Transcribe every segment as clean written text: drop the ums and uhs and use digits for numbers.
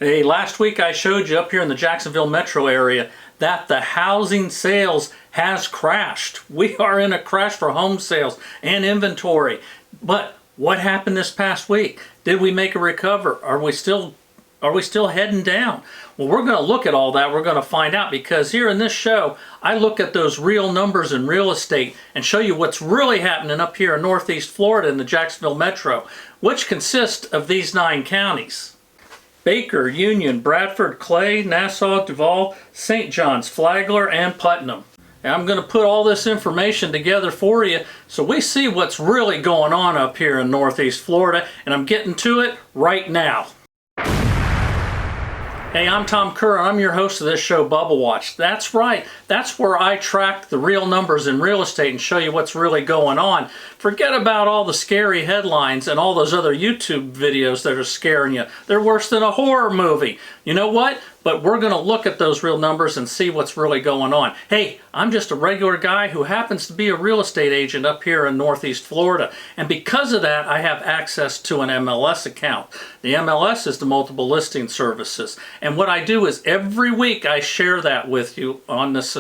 Hey, last week I showed you up here in the Jacksonville metro area that the housing sales has crashed. We are in a crash for home sales and inventory. But what happened this past week? Did we make a recover? Are we still heading down? Well, we're going to look at all that. We're going to find out, because here in this show, I look at those real numbers in real estate and show you what's really happening up here in Northeast Florida in the Jacksonville metro, which consists of these 9 counties: Baker, Union, Bradford, Clay, Nassau, Duval, St. Johns, Flagler, and Putnam. And I'm going to put all this information together for you so we see what's really going on up here in Northeast Florida, and I'm getting to it right now. Hey, I'm Tom Kerr, and I'm your host of this show, Bubble Watch. That's right, that's where I track the real numbers in real estate and show you what's really going on. Forget about all the scary headlines and all those other YouTube videos that are scaring you. They're worse than a horror movie. You know what? But we're going to look at those real numbers and see what's really going on. Hey, I'm just a regular guy who happens to be a real estate agent up here in Northeast Florida. And because of that, I have access to an MLS account. The MLS is the multiple listing services. And what I do is every week I share that with you on this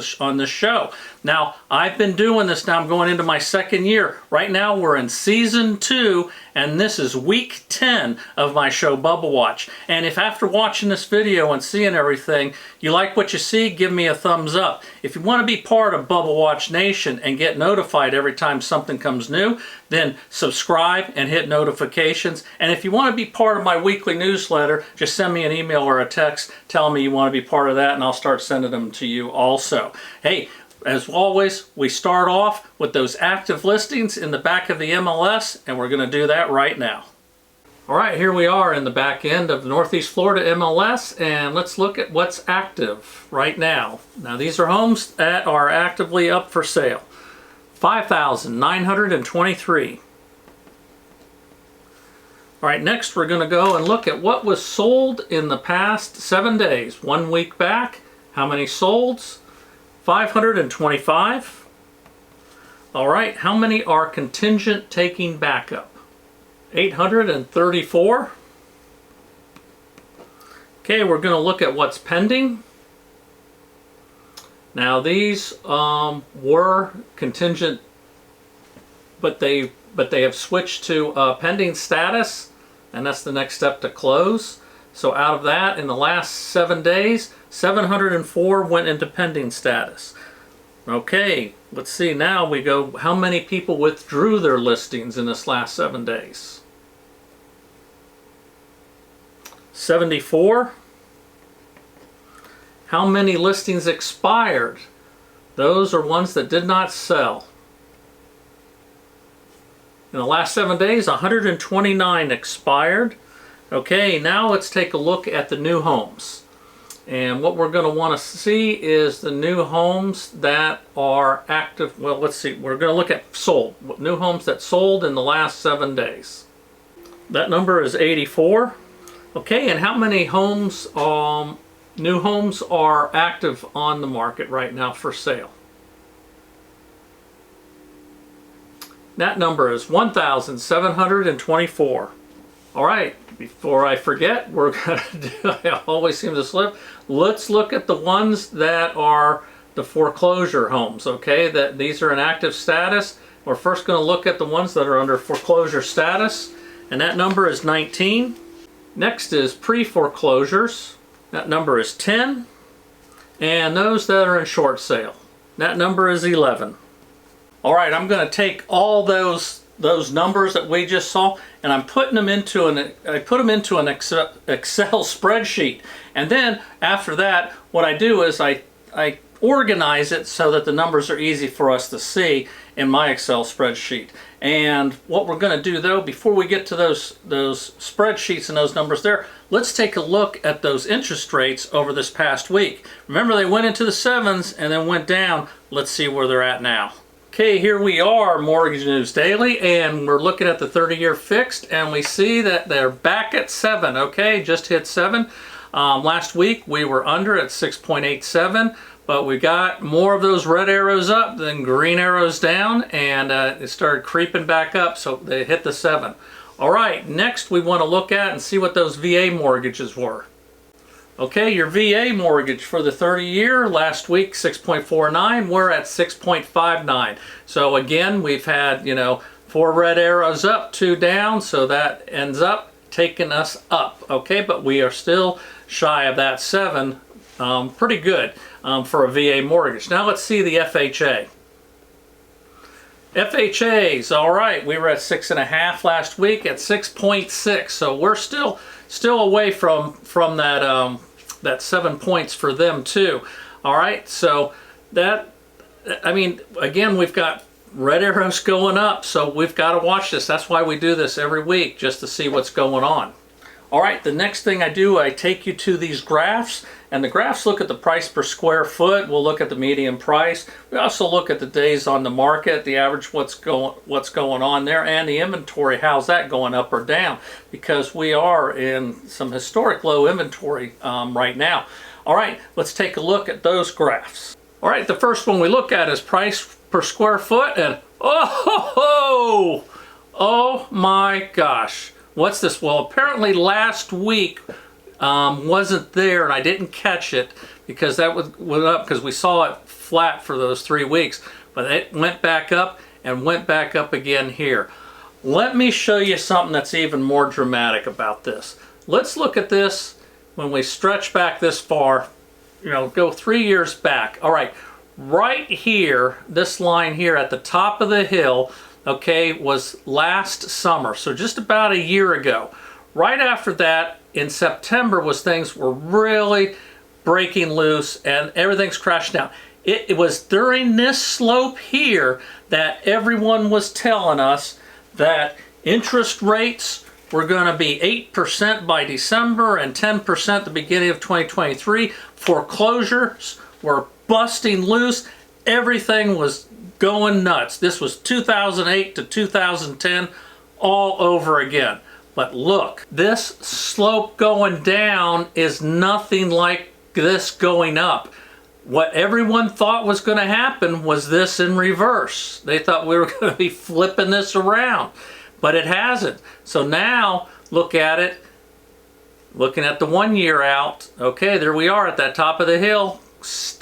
show. Now, I've been doing this now. I'm going into my 2nd year. Right now, we're in season 2, and this is week 10 of my show, Bubble Watch. And if after watching this video and seeing everything, you like what you see, give me a thumbs up. If you want to be part of Bubble Watch Nation and get notified every time something comes new, then subscribe and hit notifications. And if you want to be part of my weekly newsletter, just send me an email or a text telling me you want to be part of that, and I'll start sending them to you also. Hey, as always, we start off with those active listings in the back of the MLS, and we're going to do that right now. All right, here we are in the back end of the Northeast Florida MLS, and let's look at what's active right now. Now, these are homes that are actively up for sale. 5,923. All right, next we're going to go and look at what was sold in the past 7 days. 1 week back, how many solds? 525. All right, how many are contingent taking backup? 834. Okay, we're going to look at what's pending. Now, these were contingent, but they have switched to pending status, and that's the next step to close. So out of that, in the last 7 days, 704 went into pending status. Okay, let's see, now we go, how many people withdrew their listings in this last 7 days? 74. How many listings expired? Those are ones that did not sell. In the last 7 days, 129 expired. Okay, now let's take a look at the new homes. And what we're going to want to see is the new homes that are active. Well, let's see. We're going to look at sold. New homes that sold in the last 7 days. That number is 84. Okay, and how many homes, new homes are active on the market right now for sale? That number is 1,724. All right, before I forget, we're going to do, I always seem to slip, let's look at the ones that are the foreclosure homes, okay? These are in active status. We're first going to look at the ones that are under foreclosure status, and that number is 19. Next is pre-foreclosures. That number is 10. And those that are in short sale. That number is 11. All right, I'm going to take all those numbers that we just saw, and I'm putting them into an Excel spreadsheet. And then after that, what I do is I organize it so that the numbers are easy for us to see in my Excel spreadsheet. And what we're going to do, though, before we get to those spreadsheets and those numbers there, let's take a look at those interest rates over this past week. Remember, they went into the 7s and then went down. Let's see where they're at now. Okay, here we are, Mortgage News Daily, and we're looking at the 30-year fixed, and we see that they're back at 7, okay, just hit 7. Last week we were under at 6.87, but we got more of those red arrows up than green arrows down, and it started creeping back up, so they hit the 7. All right, next we want to look at and see what those VA mortgages were. Okay, your VA mortgage for the 30-year, last week 6.49, we're at 6.59. So again, we've had, 4 red arrows up, 2 down, so that ends up taking us up, okay? But we are still shy of that 7, pretty good for a VA mortgage. Now let's see the FHA. FHA's, all right, we were at 6.5 last week at 6.6, so we're still away from that 7 points for them too. All right, so that, I mean, again, we've got red arrows going up, so we've got to watch this. That's why we do this every week, just to see what's going on. All right, the next thing I do, I take you to these graphs, and the graphs look at the price per square foot. We'll look at the median price. We also look at the days on the market, the average, what's going on there, and the inventory. How's that going up or down? Because we are in some historic low inventory right now. All right, let's take a look at those graphs. All right, the first one we look at is price per square foot, and oh my gosh. What's this? Well, apparently last week wasn't there, and I didn't catch it because that went up because we saw it flat for those 3 weeks. But it went back up and went back up again here. Let me show you something that's even more dramatic about this. Let's look at this when we stretch back this far, go 3 years back. All right, right here, this line here at the top of the hill, okay, was last summer, so just about a year ago. Right after that, in September, was things were really breaking loose and everything's crashed down. It was during this slope here that everyone was telling us that interest rates were going to be 8% by December and 10% at the beginning of 2023. Foreclosures were busting loose. Everything was going nuts. This was 2008 to 2010 all over again. But look, this slope going down is nothing like this going up. What everyone thought was going to happen was this in reverse. They thought we were going to be flipping this around, but it hasn't. So now look at it, looking at the 1 year out. Okay, there we are at that top of the hill.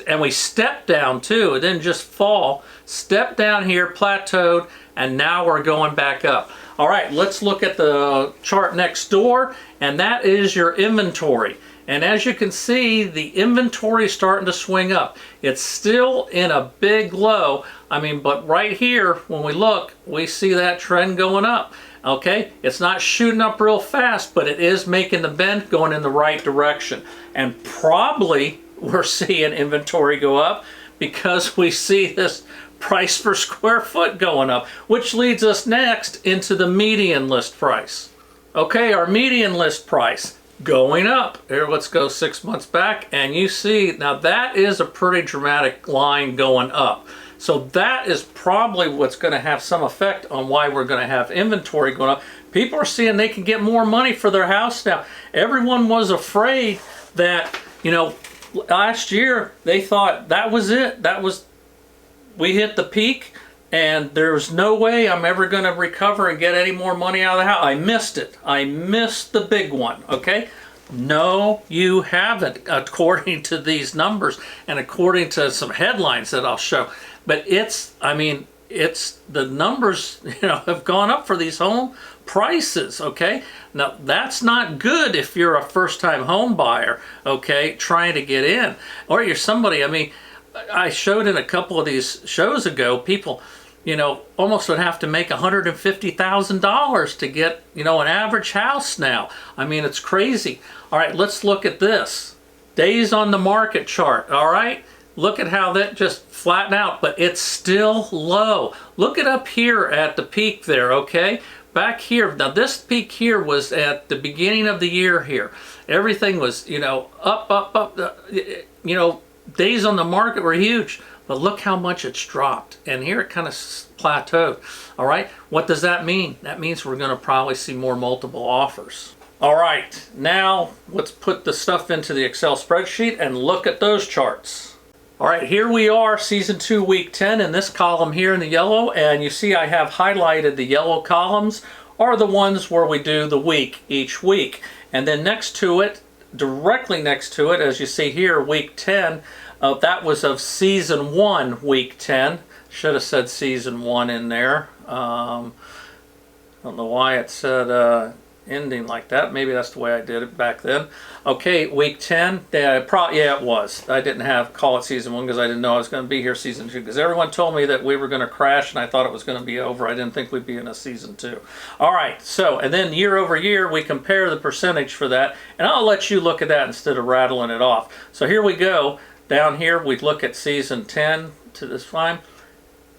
And we stepped down too. It didn't just fall. Stepped down here, plateaued, and now we're going back up. All right, let's look at the chart next door, and that is your inventory. And as you can see, the inventory is starting to swing up. It's still in a big low. I mean, but right here, when we look, we see that trend going up. Okay, it's not shooting up real fast, but it is making the bend going in the right direction. And probably we're seeing inventory go up because we see this price per square foot going up, which leads us next into the median list price. Okay, our median list price going up. Here, let's go 6 months back, and you see, now that is a pretty dramatic line going up. So that is probably what's going to have some effect on why we're going to have inventory going up. People are seeing they can get more money for their house now. Everyone was afraid that, last year they thought that was it. We hit the peak and there's no way I'm ever going to recover and get any more money out of the house. I missed it. I missed the big one, okay? No, you haven't, according to these numbers and according to some headlines that I'll show. But the numbers, have gone up for these home prices, okay? Now, that's not good if you're a first-time home buyer, okay, trying to get in. Or you're somebody, I showed in a couple of these shows ago, people, almost would have to make $150,000 to get, an average house now. It's crazy. All right, let's look at this. Days on the market chart, all right? Look at how that just flattened out, but it's still low. Look it up here at the peak there, okay? Back here, now this peak here was at the beginning of the year here. Everything was, up. Days on the market were huge, but look how much it's dropped. And here it kind of plateaued, all right? What does that mean? That means we're going to probably see more multiple offers. All right, now let's put the stuff into the Excel spreadsheet and look at those charts. All right, here we are, Season 2, Week 10, in this column here in the yellow, and you see I have highlighted the yellow columns are the ones where we do the week each week. And then next to it, directly next to it, as you see here, week 10, that was of season 1, week 10. Should have said season 1 in there. Don't know why it said ending like that. Maybe that's the way I did it back then. Okay, week 10. Yeah, it was. I didn't call it season 1 because I didn't know I was going to be here season 2, because everyone told me that we were going to crash and I thought it was going to be over. I didn't think we'd be in a season 2. All right, so, and then year over year we compare the percentage for that, and I'll let you look at that instead of rattling it off. So here we go. Down here we look at season 10 to this time.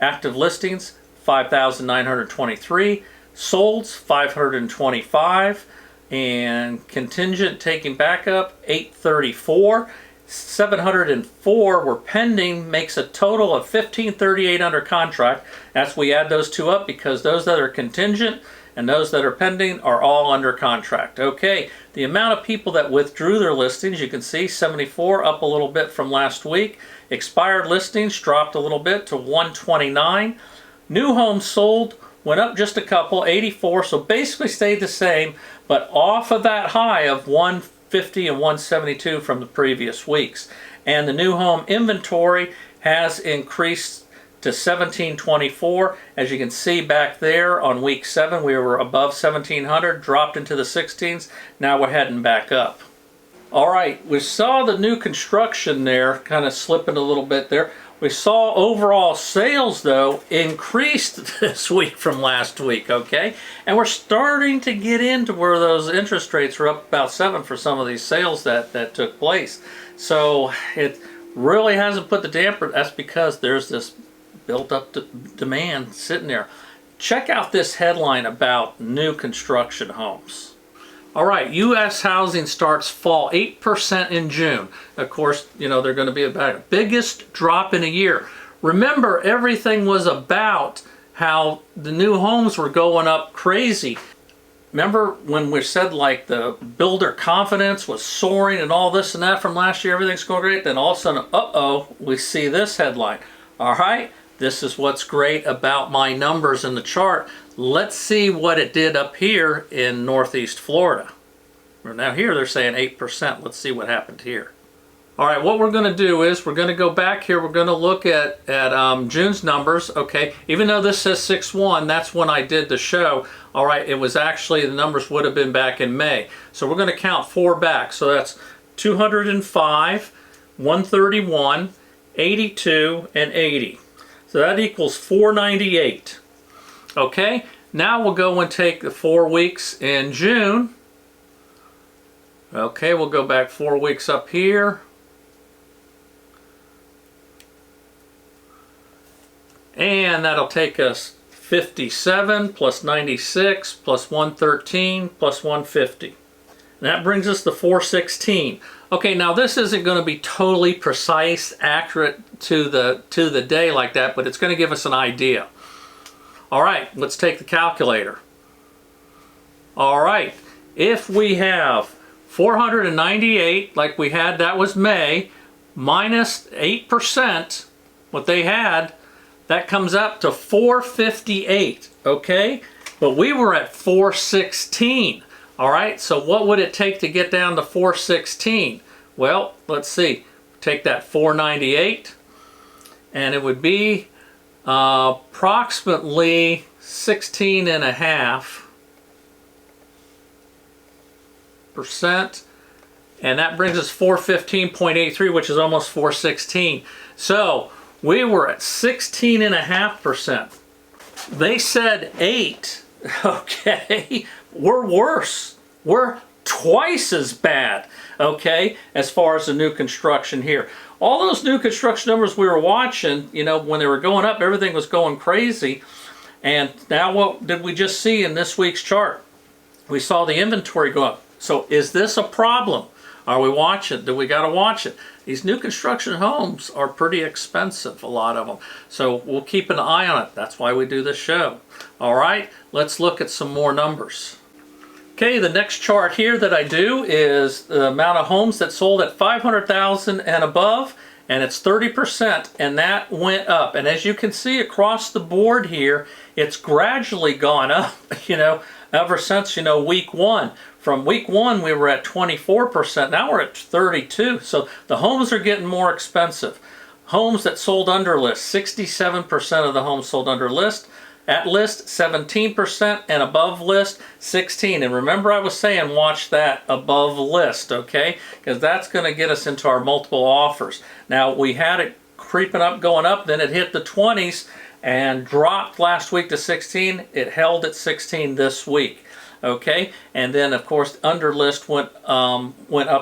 Active listings, 5,923. Solds, 525, and contingent taking backup, 834. 704 were pending, makes a total of 1,538 under contract. As we add those two up, because those that are contingent and those that are pending are all under contract. Okay, the amount of people that withdrew their listings, you can see 74, up a little bit from last week. Expired listings dropped a little bit to 129. New homes sold went up just a couple, 84, so basically stayed the same, but off of that high of 150 and 172 from the previous weeks. And the new home inventory has increased to 1724. As you can see back there on week 7, we were above 1700, dropped into the 16s. Now we're heading back up. All right, we saw the new construction there kind of slipping a little bit there. We saw overall sales, though, increased this week from last week, okay? And we're starting to get into where those interest rates are up about 7 for some of these sales that took place. So it really hasn't put the damper. That's because there's this built-up demand sitting there. Check out this headline about new construction homes. All right, U.S. housing starts fall 8% in June. Of course, you know, they're going to be about the biggest drop in a year. Remember, everything was about how the new homes were going up crazy. Remember when we said like the builder confidence was soaring and all this and that from last year, everything's going great? Then all of a sudden, uh-oh, we see this headline. All right, this is what's great about my numbers in the chart. Let's see what it did up here in Northeast Florida. Now here they're saying 8%. Let's see what happened here. All right, what we're going to do is we're going to go back here. We're going to look at June's numbers. Okay, even though this says 6-1, that's when I did the show. All right, it was actually, the numbers would have been back in May. So we're going to count 4 back. So that's 205, 131, 82, and 80. So that equals 498. Okay, now we'll go and take the 4 weeks in June. Okay, we'll go back 4 weeks up here. And that'll take us 57 plus 96 plus 113 plus 150. And that brings us to 416. Okay, now this isn't going to be totally precise, accurate to the day like that, but it's going to give us an idea. All right, let's take the calculator. All right, if we have 498 like we had, that was May, minus 8%, what they had, that comes up to 458, okay? But we were at 416, all right? So what would it take to get down to 416? Well, let's see. Take that 498, and it would be approximately 16.5%, and that brings us 415.83, which is almost 416. So we were at 16.5%. They said 8. Okay, we're worse. We're twice as bad, okay, as far as the new construction here. All those new construction numbers we were watching, you know, when they were going up, everything was going crazy. And now what did we just see in this week's chart? We saw the inventory go up. So is this a problem? Are we watching? Do we got to watch it? These new construction homes are pretty expensive, a lot of them. So we'll keep an eye on it. That's why we do this show. All right, let's look at some more numbers. Okay, the next chart here that I do is the amount of homes that sold at 500,000 and above, and it's 30%, and that went up. And as you can see across the board here, it's gradually gone up, you know, ever since, you know, week 1. From week 1, we were at 24%. Now we're at 32%. So the homes are getting more expensive. Homes that sold under list, 67% of the homes sold under list. At list, 17%, and above list, 16%. And remember, I was saying watch that above list, okay? Because that's going to get us into our multiple offers. Now, we had it creeping up, going up, then it hit the 20s and dropped last week to 16. It held at 16 this week, okay? And then, of course, under list went up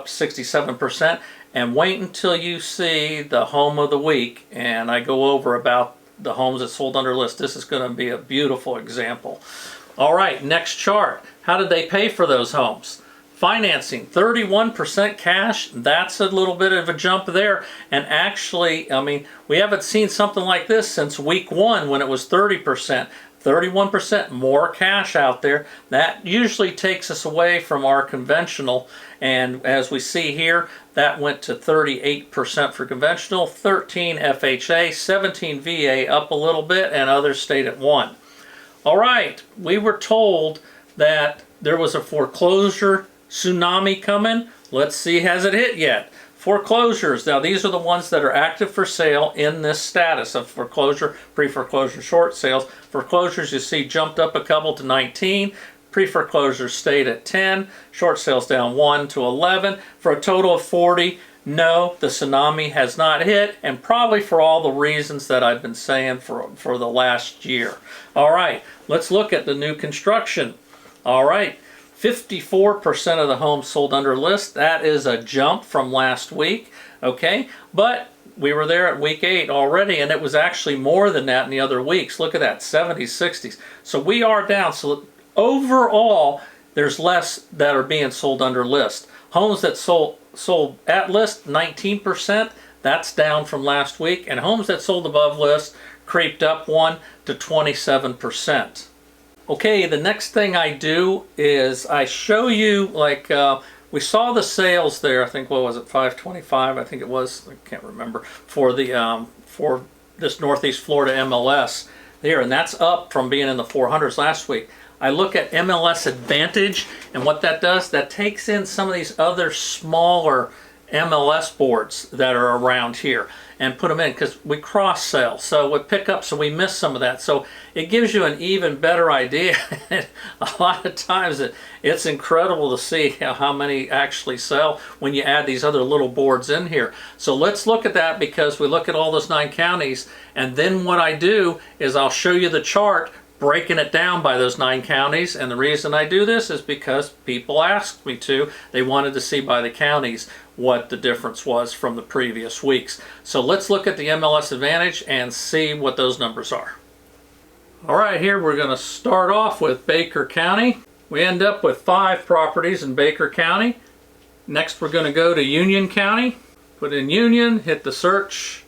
67%. And wait until you see the home of the week, and I go over about the homes that sold under list. This is going to be a beautiful example. All right, next chart. How did they pay for those homes? Financing, 31% cash. That's a little bit of a jump there. And actually, I mean, we haven't seen something like this since week 1 when it was 30%. 31% more cash out there. That usually takes us away from our conventional, and as we see here, that went to 38% for conventional, 13 FHA, 17 VA, up a little bit, and others stayed at 1. All right, we were told that there was a foreclosure tsunami coming. Let's see, has it hit yet? Foreclosures, now these are the ones that are active for sale in this status of foreclosure, pre-foreclosure, short sales. Foreclosures, you see, jumped up a couple to 19. Pre-foreclosures stayed at 10. Short sales down 1 to 11 for a total of 40. No, the tsunami has not hit, and probably for all the reasons that I've been saying for the last year. All right, let's look at the new construction. All right. 54% of the homes sold under list. That is a jump from last week, okay? But we were there at week 8 already, and it was actually more than that in the other weeks. Look at that, 70s, 60s. So we are down. So overall, there's less that are being sold under list. Homes that sold at list, 19%. That's down from last week. And homes that sold above list creeped up 1 to 27%. Okay, the next thing I do is I show you, like, we saw the sales there. I think, what was it, 525? I think it was. I can't remember, for the for this Northeast Florida MLS there, and that's up from being in the 400s last week. I look at MLS Advantage, and what that does, that takes in some of these other smaller MLS boards that are around here and put them in, because we cross sell, so we pick up, so we miss some of that, so it gives you an even better idea. A lot of times it's incredible to see how many actually sell when you add these other little boards in here. So let's look at that, because we look at all those 9 counties, and then what I do is I'll show you the chart breaking it down by those 9 counties. And the reason I do this is because people asked me to. They wanted to see by the counties what the difference was from the previous weeks. So let's look at the MLS Advantage and see what those numbers are. All right, here we're going to start off with Baker County. We end up with 5 properties in Baker County. Next we're going to go to Union County. Put in Union, hit the search,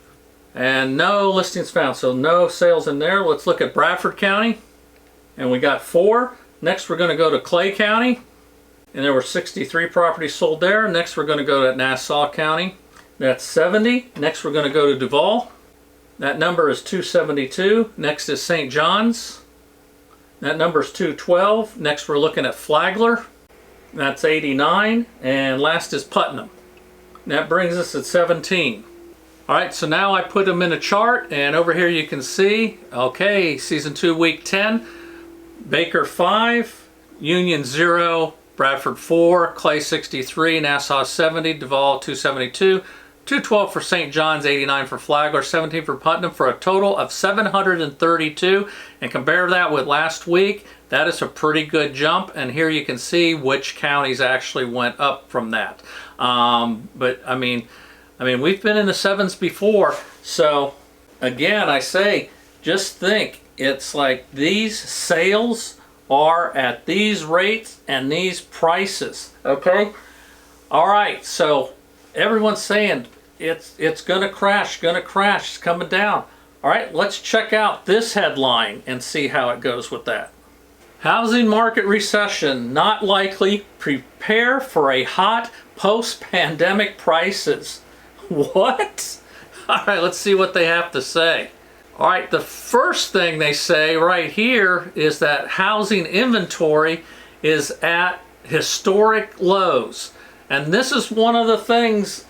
and no listings found, so no sales in there. Let's look at Bradford County, and we got 4. Next we're going to go to Clay County, and there were 63 properties sold there. Next we're going to go to Nassau County. That's 70. Next we're going to go to Duval. That number is 272. Next is St. John's. That number is 212. Next we're looking at Flagler. That's 89. And last is Putnam. That brings us at 17. All right, so now I put them in a chart, and over here you can see, okay, Season 2, Week 10, Baker 5, Union 0, Bradford 4, Clay 63, Nassau 70, Duval 272, 212 for St. John's, 89 for Flagler, 17 for Putnam, for a total of 732. And compare that with last week, that is a pretty good jump. And here you can see which counties actually went up from that. But I mean, we've been in the 7s before. So again, I say, just think, it's like these sales are at these rates and these prices, okay? All right, so everyone's saying it's gonna crash, it's coming down. All right, let's check out this headline and see how it goes with that. Housing market recession not likely. Prepare for a hot post-pandemic prices. What? All right, let's see what they have to say. All right, the first thing they say right here is that housing inventory is at historic lows. And this is one of the things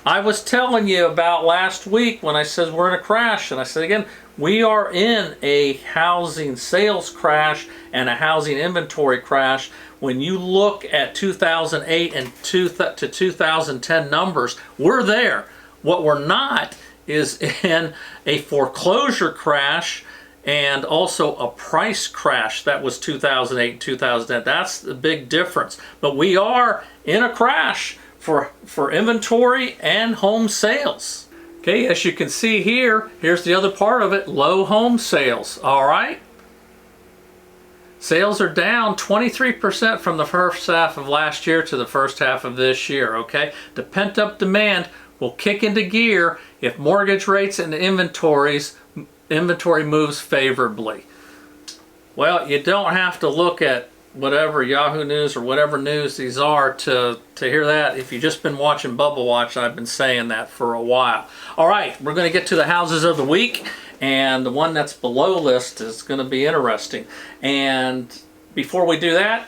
I was telling you about last week when I said we're in a crash. And I said again, we are in a housing sales crash and a housing inventory crash. When you look at 2008 and to 2010 numbers, we're there. What we're not is in a foreclosure crash and also a price crash. That was 2008 and 2010. That's the big difference. But we are in a crash for inventory and home sales. Okay, as you can see here, here's the other part of it, low home sales, all right? Sales are down 23% from the first half of last year to the first half of this year, okay? The pent-up demand will kick into gear if mortgage rates and inventory moves favorably. Well, you don't have to look at whatever Yahoo News or whatever news these are to hear that. If you've just been watching Bubble Watch, I've been saying that for a while. All right, we're going to get to the houses of the week, and the one that's below list is going to be interesting. And before we do that,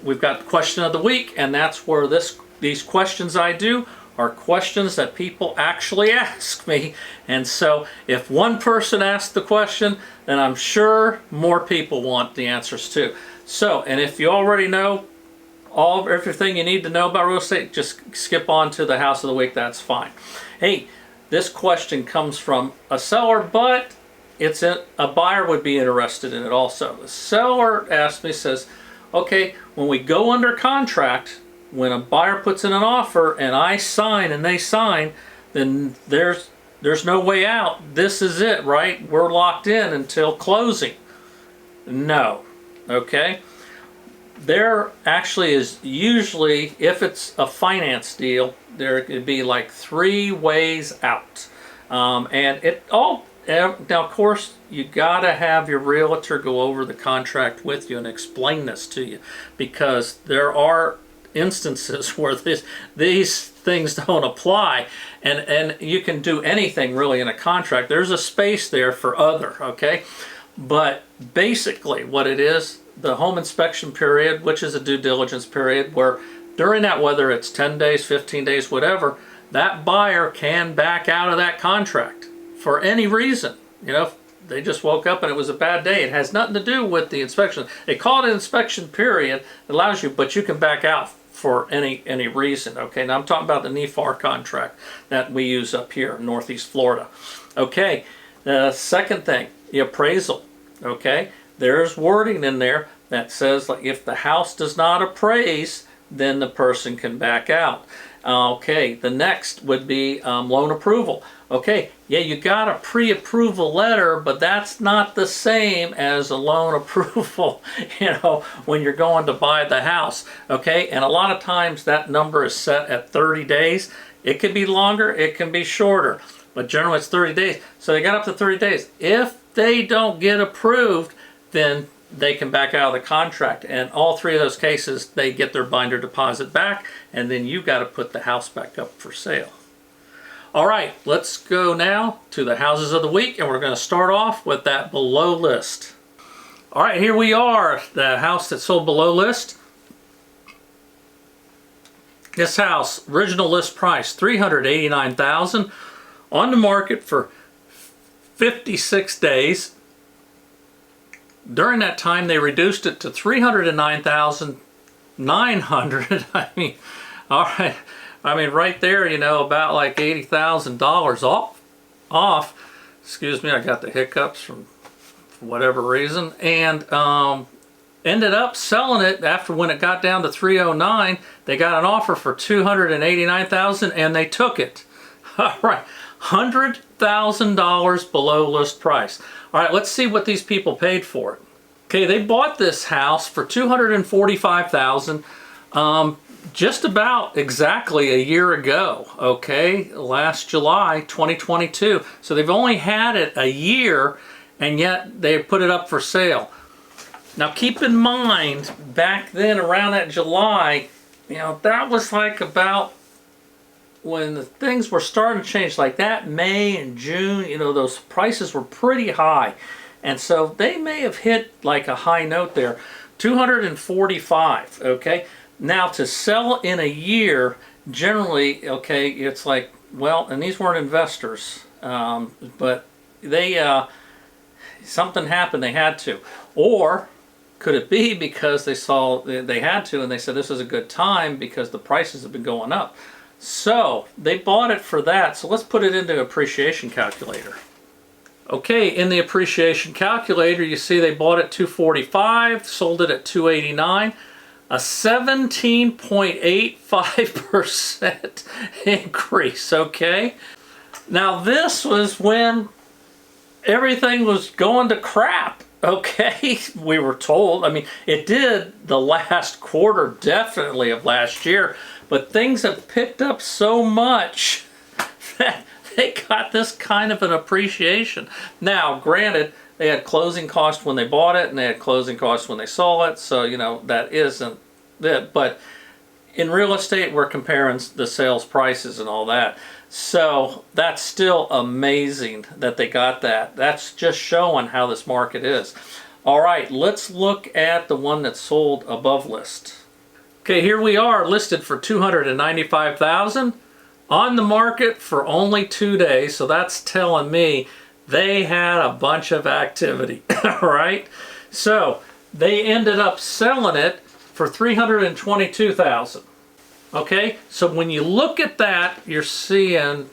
we've got the question of the week, and that's where these questions I do are questions that people actually ask me. And so if one person asks the question, then I'm sure more people want the answers too. So, and if you already know everything you need to know about real estate, just skip on to the house of the week, that's fine. Hey, this question comes from a seller, but a buyer would be interested in it also. The seller asked me, says, okay, when we go under contract, when a buyer puts in an offer and I sign and they sign, then there's no way out. This is it, right? We're locked in until closing. No. Okay? There actually is usually, if it's a finance deal, there could be like 3 ways out. And it all, now of course, you gotta have your realtor go over the contract with you and explain this to you, because there are instances where these things don't apply, and you can do anything really in a contract. There's a space there for other, okay? But basically what it is, the home inspection period, which is a due diligence period, where during that, whether it's 10 days, 15 days, whatever, that buyer can back out of that contract for any reason. You know, if they just woke up and it was a bad day. It has nothing to do with the inspection. They call it an inspection period. It allows you, but you can back out for any reason. Okay, now I'm talking about the NEFAR contract that we use up here in Northeast Florida. Okay, the second thing, the appraisal. Okay, there's wording in there that says, like, if the house does not appraise, then the person can back out. Okay, the next would be loan approval. Okay, yeah, you got a pre-approval letter, but that's not the same as a loan approval, you know, when you're going to buy the house. Okay, and a lot of times that number is set at 30 days. It can be longer, it can be shorter, but generally it's 30 days. So they got up to 30 days. If they don't get approved, then they can back out of the contract. And all 3 of those cases, they get their binder deposit back, and then you got to put the house back up for sale. All right, let's go now to the houses of the week, and we're going to start off with that below list. All right, here we are, the house that sold below list. This house, original list price, $389,000, on the market for 56 days. During that time, they reduced it to $309,900. I mean, all right. I mean, right there, you know, about like $80,000 off. Excuse me, I got the hiccups for whatever reason. And ended up selling it after, when it got down to 309, they got an offer for $289,000 and they took it. All right, $100,000 below list price. All right, let's see what these people paid for it. Okay, they bought this house for $245,000 just about exactly a year ago, okay, last July 2022. So they've only had it a year, and yet they put it up for sale. Now keep in mind, back then around that July, you know, that was like about when the things were starting to change, like that May and June, you know, those prices were pretty high. And so they may have hit like a high note there. 245, okay? Now to sell in a year, generally, okay, it's like, well, and these weren't investors, but they, something happened, they had to. Or could it be because they saw they had to and they said this is a good time because the prices have been going up? So they bought it for that. So let's put it into appreciation calculator. Okay, in the appreciation calculator, you see they bought it 245, sold it at 289, a 17.85% increase, okay? Now this was when everything was going to crap, okay? We were told. I mean, it did the last quarter definitely of last year, but things have picked up so much that they got this kind of an appreciation. Now, granted, they had closing costs when they bought it and they had closing costs when they sold it, so, you know, that isn't it. But in real estate, we're comparing the sales prices and all that. So that's still amazing that they got that. That's just showing how this market is. All right, let's look at the one that sold above list. Okay, here we are, listed for $295,000. On the market for only 2 days, so that's telling me they had a bunch of activity, right? So they ended up selling it for $322,000. Okay, so when you look at that, you're seeing a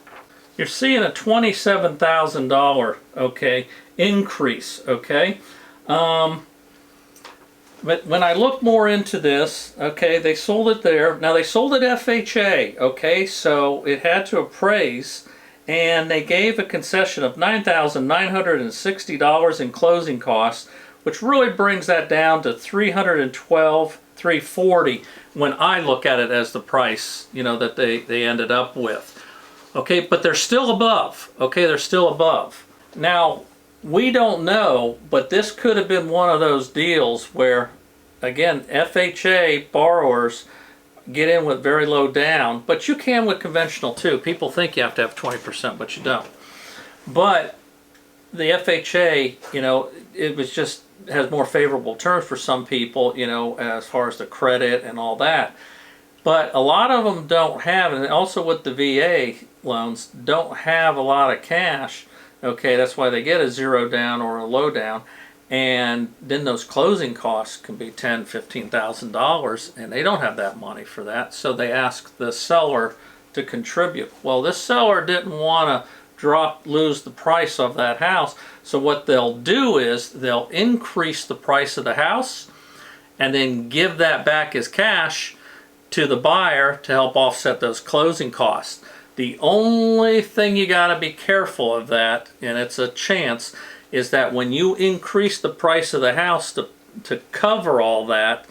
$27,000 okay increase. Okay, but when I look more into this, okay, they sold it there. Now they sold it FHA, okay, so it had to appraise, and they gave a concession of $9,960 in closing costs, which really brings that down to $312,340 when I look at it as the price, you know, that they ended up with. Okay, but they're still above. Okay, they're still above. Now, we don't know, but this could have been one of those deals where, again, FHA borrowers get in with very low down, but you can with conventional too. People think you have to have 20%, but you don't. But the FHA, you know, it was just has more favorable terms for some people, you know, as far as the credit and all that. But a lot of them don't have, and also with the VA loans, don't have a lot of cash. Okay, that's why they get a zero down or a low down, and then those closing costs can be $10,000, $15,000, and they don't have that money for that, so they ask the seller to contribute. Well, this seller didn't want to lose the price of that house, so what they'll do is they'll increase the price of the house and then give that back as cash to the buyer to help offset those closing costs. The only thing you got to be careful of that, and it's a chance, is that when you increase the price of the house to cover all that,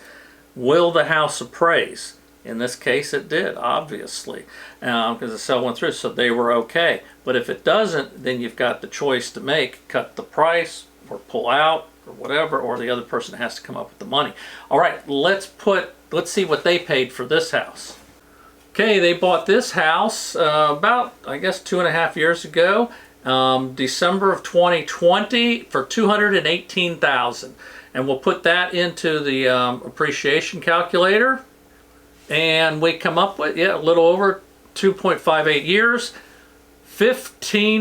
will the house appraise? In this case it did, obviously, because the sale went through, so they were okay. But if it doesn't, then you've got the choice to make: cut the price or pull out or whatever, or the other person has to come up with the money. All right, let's see what they paid for this house. Okay, they bought this house about, I guess, 2.5 years ago, December of 2020, for $218,000, and we'll put that into the appreciation calculator, and we come up with, yeah, a little over 2.58 years,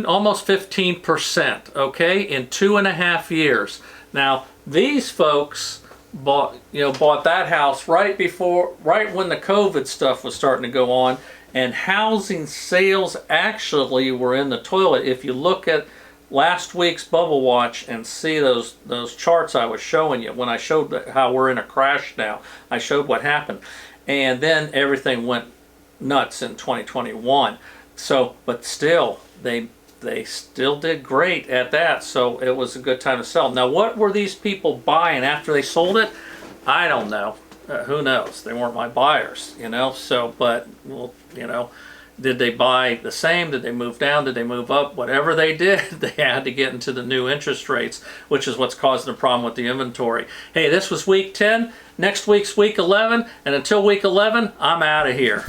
almost 15%. Okay, in 2.5 years. Now these folks bought that house right when the COVID stuff was starting to go on, and housing sales actually were in the toilet. If you look at last week's Bubble Watch and see those charts I was showing you when I showed how we're in a crash now, I showed what happened, and then everything went nuts in 2021. So, but still, they still did great at that, so it was a good time to sell. Now, what were these people buying after they sold it? I don't know. Who knows? They weren't my buyers, you know. So, but, well, you know, did they buy the same? Did they move down? Did they move up? Whatever they did, they had to get into the new interest rates, which is what's causing the problem with the inventory. Hey, this was week 10. Next week's week 11, and until week 11, I'm out of here.